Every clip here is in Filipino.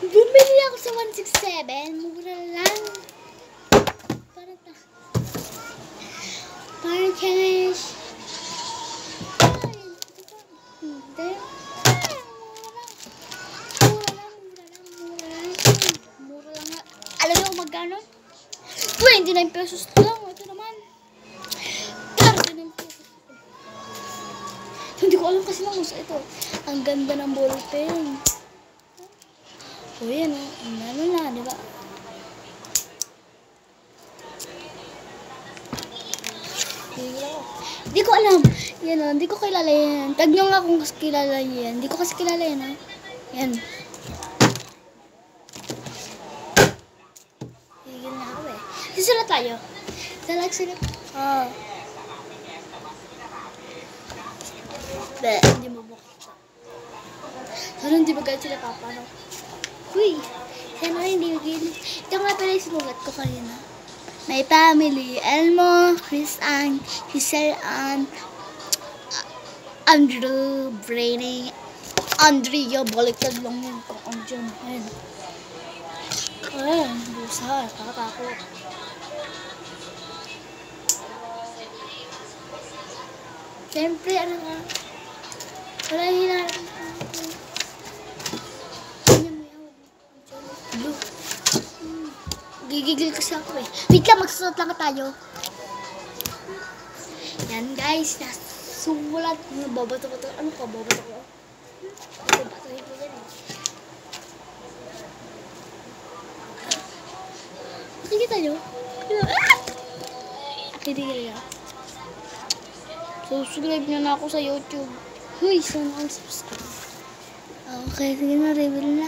Bumili ako sa 167. Mura lang. Parang cash. Hindi. Mura lang. Alam mo magkano? 29 pesos lang. Ito naman. 39 pesos. Hindi ko alam kasi lang sa ito. Ang ganda ng ballpen. O yan o. Ano na, di ba? Hindi ko alam. Yan o. Hindi ko kilala yan. Tag nyo nga kung kilala yan. Hindi ko kasi kilala yan ha. Yan. Higil na ako eh. Sisulat tayo. Sulat. Oh. Hindi mo makita. Sana hindi magagalit sila papa, no? Uy! Sana hindi magagalit. Ito nga pala yung sinulat ko kanina. My family, Elmo, Chris Ann, Giselle Ann, Andrew, Brady, Andrea, baliktad lang yun. Andyan, ayan. Ayan, busa, kakatakot. Siyempre, ano nga, wala hinarap. Blue. Gigigil kasi ako eh. Wait lang, magsusulat lang tayo. Yan guys, nasulat. Babato-bato. Ano ka, babato ko? Babato-bato ko yan eh. Nakikita nyo? Nakikita nyo? Subscribe nyo na ako sa YouTube. Huy, sana all subscribe. Okay, sige na, reveal na.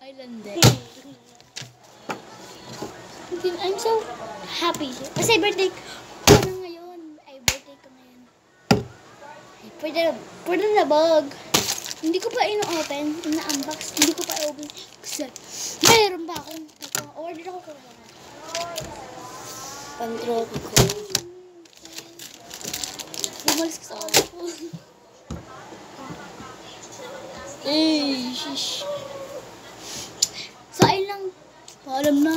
Island day. I'm so happy. Kasi birthday ko na ngayon. Ay, birthday ko ngayon. Pwede na bag. Hindi ko pa ino-open. Ina-unbox. Hindi ko pa i-open. Kasi mayroon ba akong order ako ko na. Pan-trophy ko. Bumalis ka sa ako ko. Eh, shish. So, ayun lang. Paalam na.